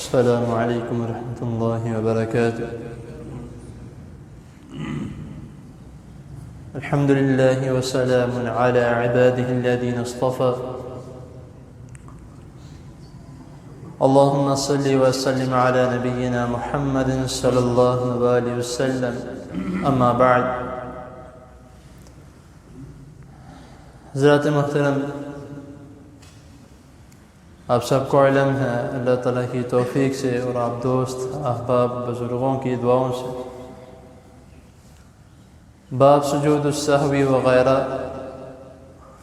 السلام عليكم ورحمة الله وبركاته. الحمد لله وسلام على عباده الذين اصطفى. اللهم صل وسلم على نبينا محمد صلی اللہ علیہ وسلم. اما بعد. حضرات محترم، آپ سب کو علم ہے اللہ تعالیٰ کی توفیق سے اور آپ دوست احباب بزرگوں کی دعاؤں سے باب سجود السہوی وغیرہ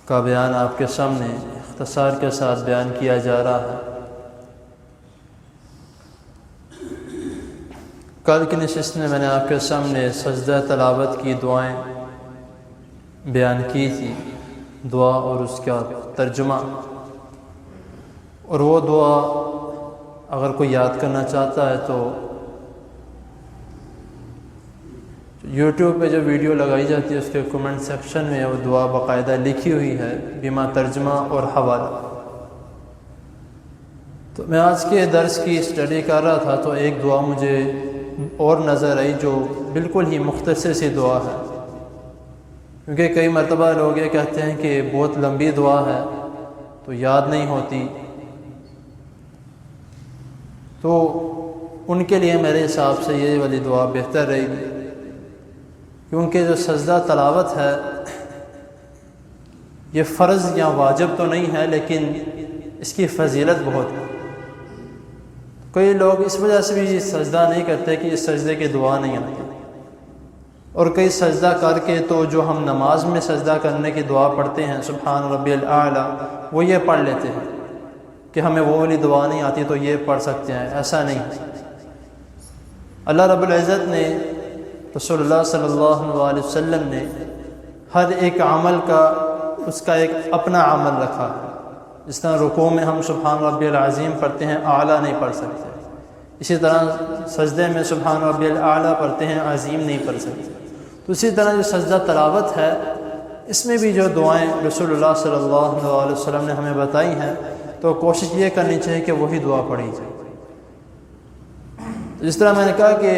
کا بیان آپ کے سامنے اختصار کے ساتھ بیان کیا جا رہا ہے. کل کی نشست میں نے آپ کے سامنے سجدہ تلاوت کی دعائیں بیان کی تھی، دعا اور اس کا ترجمہ. اور وہ دعا اگر کوئی یاد کرنا چاہتا ہے تو یوٹیوب پہ جو ویڈیو لگائی جاتی ہے اس کے کمنٹ سیکشن میں وہ دعا باقاعدہ لکھی ہوئی ہے بما ترجمہ اور حوالہ. تو میں آج کے درس کی اسٹڈی کر رہا تھا تو ایک دعا مجھے اور نظر آئی جو بالکل ہی مختصر سی دعا ہے، کیونکہ کئی مرتبہ لوگ یہ کہتے ہیں کہ بہت لمبی دعا ہے تو یاد نہیں ہوتی، تو ان کے لیے میرے حساب سے یہ والی دعا بہتر رہے گی، کیونکہ جو سجدہ تلاوت ہے یہ فرض یا واجب تو نہیں ہے لیکن اس کی فضیلت بہت ہے. کئی لوگ اس وجہ سے بھی سجدہ نہیں کرتے کہ اس سجدے کی دعا نہیں آتی، اور کئی سجدہ کر کے تو جو ہم نماز میں سجدہ کرنے کی دعا پڑھتے ہیں سبحان ربی الاعلیٰ وہ یہ پڑھ لیتے ہیں کہ ہمیں وہ والی دعا نہیں آتی تو یہ پڑھ سکتے ہیں. ایسا نہیں. اللہ رب العزت نے، رسول اللہ صلی اللہ علیہ وسلم نے ہر ایک عمل کا اس کا ایک اپنا عمل رکھا ہے. جس طرح رکوع میں ہم سبحان ربی العظیم پڑھتے ہیں، اعلیٰ نہیں پڑھ سکتے، اسی طرح سجدے میں سبحان ربی الاعلیٰ پڑھتے ہیں، عظیم نہیں پڑھ سکتے. تو اسی طرح جو سجدہ تلاوت ہے اس میں بھی جو دعائیں رسول اللہ صلی اللہ علیہ وسلم نے ہمیں بتائی ہیں تو کوشش یہ کرنی چاہیے کہ وہی دعا پڑھی جائے. جس طرح میں نے کہا کہ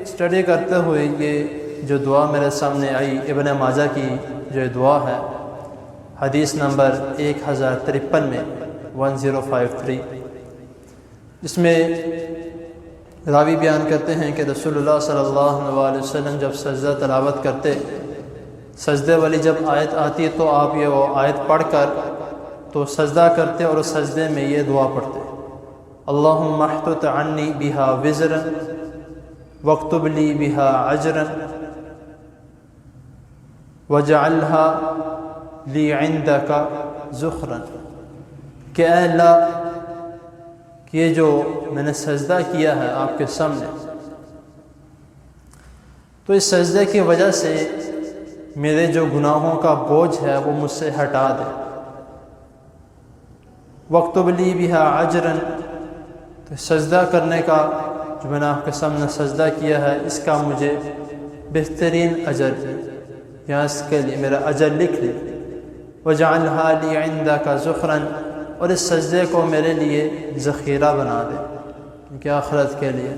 اسٹڈی کرتے ہوئے یہ جو دعا میرے سامنے آئی ابن ماجہ کی جو دعا ہے حدیث نمبر 1053 میں 1053، جس میں راوی بیان کرتے ہیں کہ رسول اللہ صلی اللہ علیہ وسلم جب سجدہ تلاوت کرتے، سجدے والی جب آیت آتی تو آپ یہ وہ آیت پڑھ کر تو سجدہ کرتے اور اس سجدے میں یہ دعا پڑھتے: اللہم احطط عنی بہا وزرا واکتب لی بہا اجرا وجعلہا لی عندک ذخرا. کہ اے اللہ، کہ یہ جو میں نے سجدہ کیا ہے آپ کے سامنے تو اس سجدے کی وجہ سے میرے جو گناہوں کا بوجھ ہے وہ مجھ سے ہٹا دے. واکتب لی بہا اجرا، تو سجدہ کرنے کا جو میں نے آپ کے سامنے سجدہ کیا ہے اس کا مجھے بہترین اجر یا اس کے لیے میرا اجر لکھ لے. وجعلھا لی عندک ذخرا، اور اس سجدے کو میرے لیے ذخیرہ بنا دے کیونکہ آخرت کے لیے.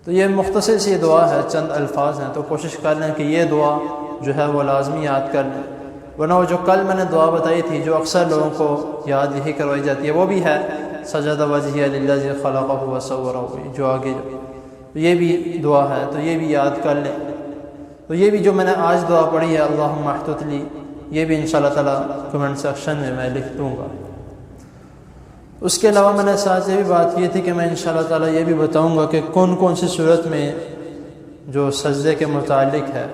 تو یہ مختصر سی دعا ہے، چند الفاظ ہیں، تو کوشش کر لیں کہ یہ دعا جو ہے وہ لازمی یاد کر لیں. ورنہ وہ جو کل میں نے دعا بتائی تھی جو اکثر لوگوں کو یاد یہی کروائی جاتی ہے وہ بھی ہے سجد وجہی للذی خلقہ وصورہ، جو آگے یہ بھی دعا ہے تو یہ بھی یاد کر لیں. تو یہ بھی جو میں نے آج دعا پڑھی ہے اللہم احطط لی، یہ بھی انشاءاللہ تعالیٰ کمنٹ سیکشن میں میں لکھ دوں گا. اس کے علاوہ میں نے ساتھ یہ بھی بات کی تھی کہ میں انشاءاللہ تعالیٰ یہ بھی بتاؤں گا کہ کون کون سی صورت میں جو سجدے کے متعلق ہے.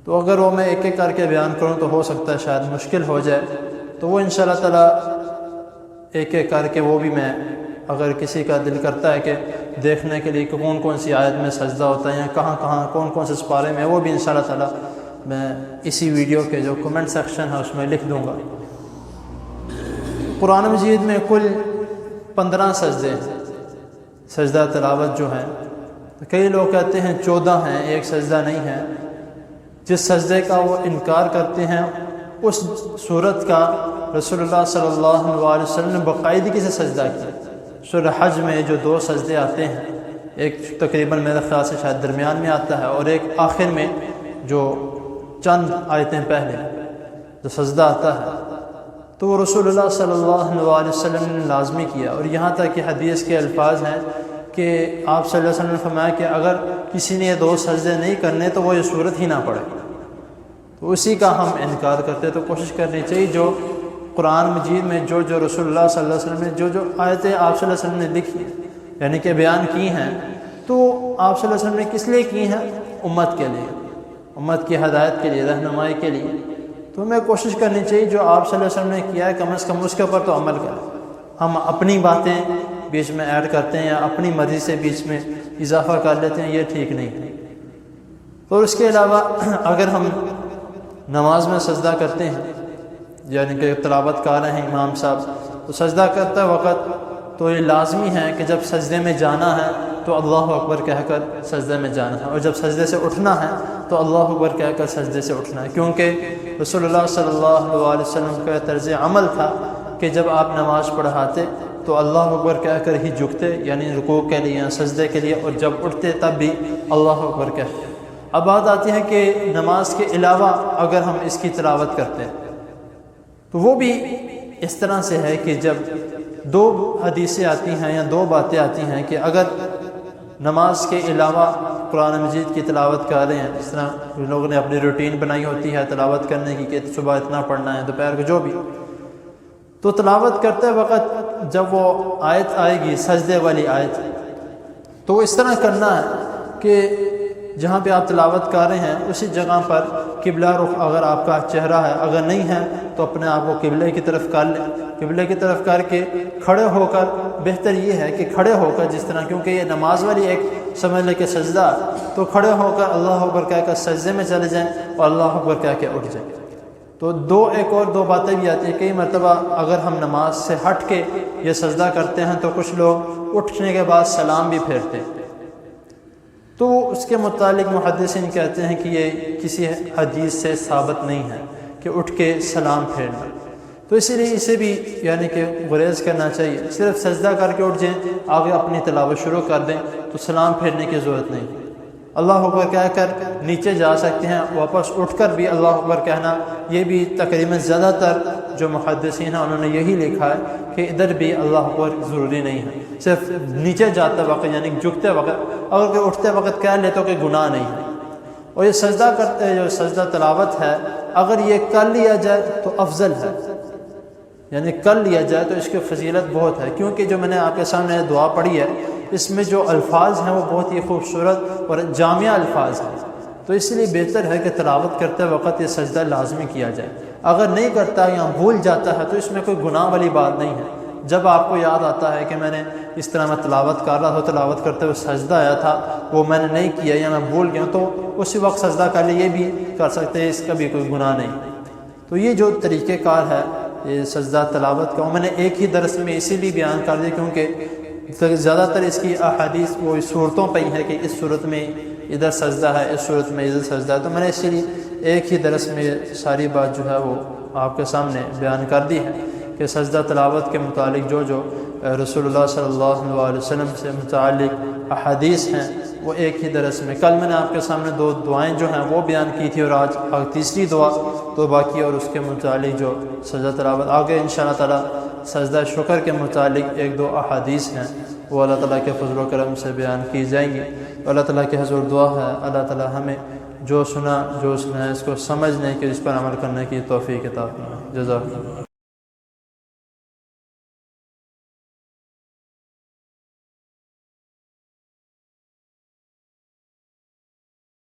تو اگر وہ میں ایک ایک کر کے بیان کروں تو ہو سکتا ہے شاید مشکل ہو جائے، تو وہ انشاءاللہ تعالیٰ ایک ایک کر کے وہ بھی میں، اگر کسی کا دل کرتا ہے کہ دیکھنے کے لیے کہ کون کون سی آیت میں سجدہ ہوتا ہے یا کہاں کہاں کون کون سے سپارے میں، وہ بھی انشاءاللہ تعالیٰ میں اسی ویڈیو کے جو کمنٹ سیکشن ہے اس میں لکھ دوں گا. قرآن مجید میں کل 15 سجدے ہیں، سجدہ تلاوت جو ہیں. کئی لوگ کہتے ہیں 14 ہیں، ایک سجدہ نہیں ہے. جس سجدے کا وہ انکار کرتے ہیں اس صورت کا رسول اللہ صلی اللہ علیہ وسلم نے باقاعدگی سے سجدہ کیا. سورہ حج میں جو 2 سجدے آتے ہیں، ایک تقریباً میرے خیال سے شاید درمیان میں آتا ہے، اور ایک آخر میں جو چند آیتیں پہلے جو سجدہ آتا ہے، تو وہ رسول اللہ صلی اللہ علیہ وسلم نے لازمی کیا. اور یہاں تک کہ حدیث کے الفاظ ہیں کہ آپ صلی اللہ علیہ وسلم نے فرمایا کہ اگر کسی نے یہ 2 سجدے نہیں کرنے تو وہ یہ صورت ہی نہ پڑے. تو اسی کا ہم انکار کرتے، تو کوشش کرنی چاہیے جو قرآن مجید میں جو رسول اللہ صلی اللہ علیہ وسلم نے جو آیتیں آپ صلی اللہ علیہ وسلم نے لکھی یعنی کہ بیان کی ہیں، تو آپ صلی اللہ علیہ وسلم نے کس لیے کی ہیں؟ امت کے لیے، امت کی ہدایت کے لیے، رہنمائی کے لیے. تو ہمیں کوشش کرنی چاہیے جو آپ صلی اللہ علیہ وسلم نے کیا ہے کم از کم اس کے اوپر تو عمل کریں. ہم اپنی باتیں بیچ میں ایڈ کرتے ہیں یا اپنی مرضی سے بیچ میں اضافہ کر لیتے ہیں، یہ ٹھیک نہیں. اور اس کے علاوہ اگر ہم نماز میں سجدہ کرتے ہیں، یعنی کہ تلاوت کر رہے ہیں امام صاحب، تو سجدہ کرتے وقت تو یہ لازمی ہے کہ جب سجدے میں جانا ہے تو اللہ اکبر کہہ کر سجدے میں جانا ہے، اور جب سجدے سے اٹھنا ہے تو اللہ اکبر کہہ کر سجدے سے اٹھنا ہے. کیونکہ رسول اللہ صلی اللہ علیہ وسلم کا طرز عمل تھا کہ جب آپ نماز پڑھاتے تو اللہ اکبر کہہ کر ہی جھکتے، یعنی رکوع کے لیے یا سجدے کے لیے، اور جب اٹھتے تب بھی اللہ اکبر کہتے. اب بات آتی ہے کہ نماز کے علاوہ اگر ہم اس کی تلاوت کرتے ہیں تو وہ بھی اس طرح سے ہے کہ جب 2 حدیثیں آتی ہیں یا 2 باتیں آتی ہیں کہ اگر نماز کے علاوہ قرآن مجید کی تلاوت کر رہے ہیں، اس طرح لوگوں نے اپنی روٹین بنائی ہوتی ہے تلاوت کرنے کی کہ صبح اتنا پڑھنا ہے، دوپہر کو جو بھی، تو تلاوت کرتے وقت جب وہ آیت آئے گی سجدے والی آیت، تو اس طرح کرنا ہے کہ جہاں پہ آپ تلاوت کر رہے ہیں اسی جگہ پر قبلہ رخ اگر آپ کا چہرہ ہے، اگر نہیں ہے تو اپنے آپ کو قبلے کی طرف کر لیں. قبلے کی طرف کر کے کھڑے ہو کر، بہتر یہ ہے کہ کھڑے ہو کر جس طرح، کیونکہ یہ نماز والی ایک سمجھ لے کہ سجدہ، تو کھڑے ہو کر اللہ اکبر کہہ کر سجدے میں چلے جائیں اور اللہ اکبر کہہ کے اٹھ جائیں. تو ایک اور 2 باتیں بھی آتی ہیں. کئی مرتبہ اگر ہم نماز سے ہٹ کے یہ سجدہ کرتے ہیں تو کچھ لوگ اٹھنے کے بعد سلام بھی پھیرتے ہیں، تو اس کے متعلق محدثین کہتے ہیں کہ یہ کسی حدیث سے ثابت نہیں ہے کہ اٹھ کے سلام پھیرنا. تو اسی لیے اسے بھی یعنی کہ گریز کرنا چاہیے. صرف سجدہ کر کے اٹھ جائیں، آگے اپنی تلاوت شروع کر دیں تو سلام پھیرنے کی ضرورت نہیں. اللہ اکبر کہہ کر نیچے جا سکتے ہیں، واپس اٹھ کر بھی اللہ اکبر کہنا. یہ بھی تقریباً زیادہ تر جو محدثین ہیں انہوں نے یہی لکھا ہے کہ ادھر بھی اللہ اکبر ضروری نہیں ہے. صرف نیچے جاتے وقت یعنی جھکتے وقت اگر کوئی اٹھتے وقت کہہ لے تو کہ گناہ نہیں ہے. اور یہ سجدہ کرتے جو سجدہ تلاوت ہے اگر یہ کر لیا جائے تو افضل ہے، یعنی کر لیا جائے تو اس کی فضیلت بہت ہے. کیونکہ جو میں نے آپ کے سامنے دعا پڑھی ہے اس میں جو الفاظ ہیں وہ بہت ہی خوبصورت اور جامع الفاظ ہیں، تو اس لیے بہتر ہے کہ تلاوت کرتے وقت یہ سجدہ لازمی کیا جائے. اگر نہیں کرتا یا بھول جاتا ہے تو اس میں کوئی گناہ والی بات نہیں ہے. جب آپ کو یاد آتا ہے کہ میں نے اس طرح میں تلاوت کر رہا تھا، تلاوت کرتے ہوئے سجدہ آیا تھا وہ میں نے نہیں کیا یا میں بھول گیا، تو اسی وقت سجدہ کر لے، یہ بھی کر سکتے ہیں، اس کا بھی کوئی گناہ نہیں. تو یہ جو طریقہ کار ہے یہ سجدہ تلاوت کا، میں نے ایک ہی درس میں اسی لیے بیان کر دیا کیونکہ زیادہ تر اس کی احادیث وہ صورتوں پہ ہی ہے کہ اس صورت میں ادھر سجدہ ہے، اس صورت میں ادھر سجدہ ہے. تو میں نے اسی لیے ایک ہی درس میں ساری بات جو ہے وہ آپ کے سامنے بیان کر دی ہے کہ سجدہ تلاوت کے متعلق جو رسول اللہ صلی اللہ علیہ وسلم سے متعلق احادیث ہیں وہ ایک ہی درس میں. کل میں نے آپ کے سامنے 2 دعائیں جو ہیں وہ بیان کی تھی، اور آج تیسری دعا تو باقی، اور اس کے متعلق جو سجدہ تلاوت آگے انشاءاللہ تعالی سجدہ شکر کے متعلق 1-2 احادیث ہیں وہ اللہ تعالیٰ کے فضل و کرم سے بیان کی جائیں گی. اللہ تعالیٰ کے حضور دعا ہے اللہ تعالیٰ ہمیں جو سنا ہے اس کو سمجھنے کی، اس پر عمل کرنے کی توفیق عطا فرمائے. جزاک اللہ.